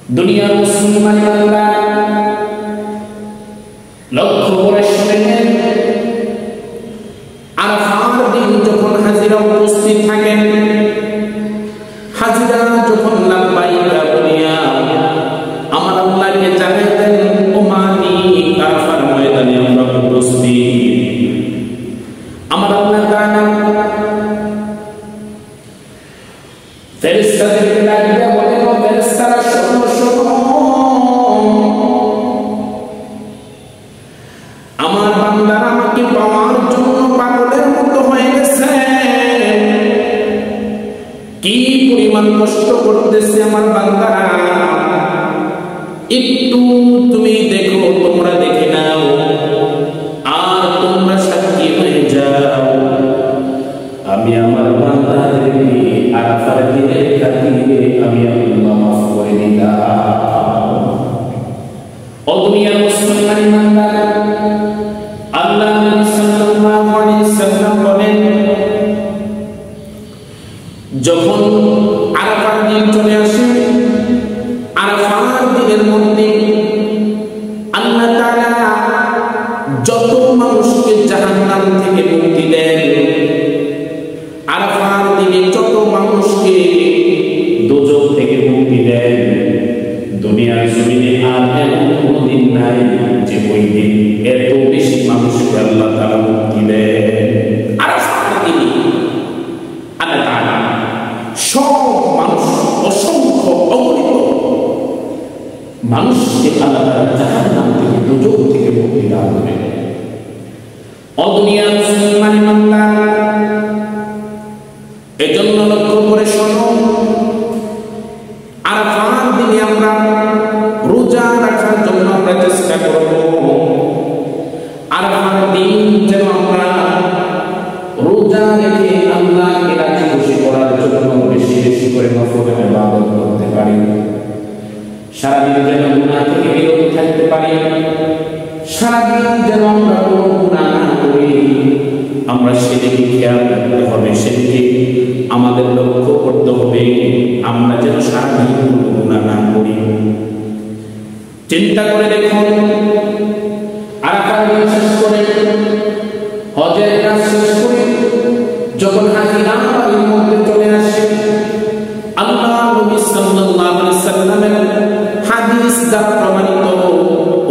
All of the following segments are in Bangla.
দুনিয়ার মুসলমান বান্দা লক্ষ্য করে শুনেন, আরাফার দিন যখন হাজিরা উপস্থিত থাকেন, হাজিরা যখন লাব্বাইকা বলিয়া আমার আল্লাহকে জানাইতেন, ও মালিক আরাফার ময়দানে আমরা উপস্থিত। আমার আল্লাহ তাআলা ফেরেশতাদেরকে ডাকিয়া বলেন, ও ফেরেশতারা শোনো শোনো, আমার বান্দারা আমাকে পাওয়ার জন্য পাগলের মতো হয়ে গেছে, কি পরিমাণ কষ্ট করতেছে আমার বান্দারা, একটু তুমি দেখো, তোমরা দেখে নাও, আর তোমরা সাক্ষী হয়ে যাও। আমি আমার বান্দাদেরকে আরাফার দিনের খাতিরে আমি আল্লাহ মাফ করে দিলাম। ও দুনিয়ার মুসলমান বান্দারা, আল্লাহ নবী সাল্লাল্লাহু আলাইহি সাল্লাম বলেন, যখন আরাফার দিন চলে আসে, আরাফার দিনের মধ্যে আল্লাহ তাআলা যত মানুষকে জাহান্নাম থেকে মুক্তি দেন, আরাফার দিনে যত মানুষকে দোজখ থেকে মুক্তি দেন, দুনিয়ার জমিনে আর এমন কোনো দিন নাই যে ওই দিন এত বেশি মানুষকে আল্লাহ তাআলা মুক্তি দেন। আরাফার দিনে আল্লাহ তাআলা সব মানুষ, অসংখ্য অগণিত মানুষকে আল্লাহ তাআলা জাহান্নাম থেকে দোজখ থেকে মুক্তি দান করেন। ও দুনিয়ার মুসলমান বান্দা, এজন্য লক্ষ্য করে শোনো, আরাফার দিনে আমরা রোজা রাখার জন্য আমরা চেষ্টা করব। আরাফার দিন যেন আমরা রোজা রেখে আল্লাহকে রাজি খুশি করার জন্য বেশি বেশি করে নফল ইবাদত করতে পারি। সারাদিন যেন গুনাহ থেকে বিরত থাকতে পারি, সারাদিন যেন আমরা কোনো গুনাহ না করি। আমরা সেদিকে খেয়াল রাখতে হবে, সেদিকে আমাদের লক্ষ্য করতে হবে, আমরা যেন সারাদিন কোনো গুনাহ না করি। চিন্তা করে দেখুন, আরাফার দিন শেষ করে, হজের কাজ শেষ করে যখন হাজিরা বাড়ির মধ্যে চলে আসে, আল্লাহ নবী সাল্লাল্লাহু আলাইহি সাল্লামের হাদিস দ্বারা প্রমাণিত,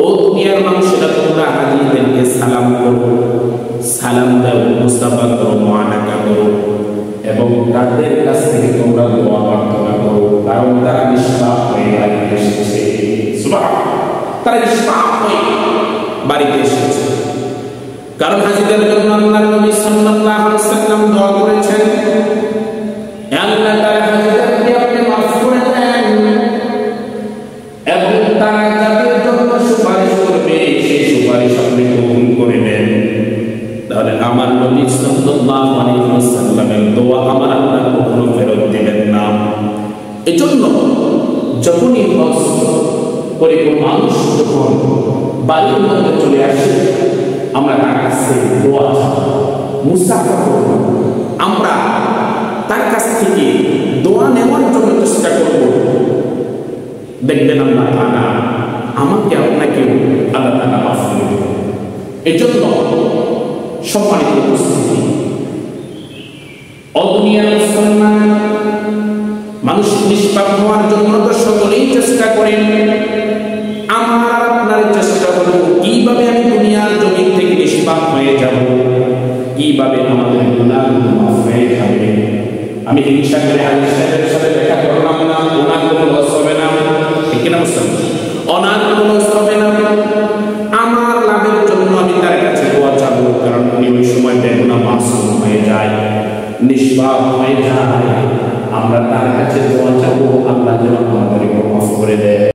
ও দুনিয়ার মানুষেরা তোমরা হাজিদেরকে সালাম করো, সালাম দাও, মুসাফা করো, মুআনাকা করো, এবং তাদের কাছ থেকে তোমরা দোয়া প্রার্থনা করো, কারণ তারা নিষ্পাপ হয়ে বাড়িতে এসেছে। সুবহানাল্লাহ, তারা নিষ্পাপ হয়ে বাড়িতে এসেছে। কারণ হাজিদের জন্য আল্লাহর নবী সাল্লাল্লাহু আলাইহি সাল্লাম দোয়া করেছেন, হে আল্লাহ তাআলা হাজিদেরকে আপনি মাফ করে দেন, এবং তারা যাদের জন্য সুপারিশ করবে সেই সুপারিশ আপনি কবুল করে নেন। তাহলে আমার নবী সাল্লাল্লাহু আলাইহি ওয়াসাল্লামের দোয়া আমার আল্লাহ কখনো ফেরত দিবেন না। এজন্য যখনই হজ করে কোনো মানুষ যখন বাড়ির মধ্যে চলে আসে, আমরা তার কাছে দোয়া মুসাফা করব, আমরা তার কাছ থেকে দোয়া নেওয়ার জন্য চেষ্টা করব। দেখবেন আল্লাহ তাআলা আমাকে আপনাকে আল্লাহ তাআলা মাফ করে দেবেন। এজন্য সম্মানিত উপস্থিতি, দুনিয়ার মুসলমান মানুষ নিষ্পাপ হওয়ার জন্য তো সকলেই চেষ্টা করেন। আমার আপনার চেষ্টা হলো কিভাবে আমি দুনিয়ার জমিন থেকে নিষ্পাপ হয়ে যাব, কিভাবে আমাদের গুনাহগুলো মাফ হয়ে যাবে। আমি হিংসা করে হাজি সাহেবের সাথে দেখা করলাম না, ওনার কোনো লস হবে না, ঠিক না মুসলমান, ওনার কোনো লস হবে না, আমার লাভের জন্য আমি তার কাছে দোয়া চাবো, কারণ উনি ওই সময় বেগুনা মাসুম হয়ে যায়, নিষ্পাপ হয়ে যায়। আমরা তার কাছে দোয়া চাবো, আল্লাহ যেন আমাদেরকে মাফ করে দেয়।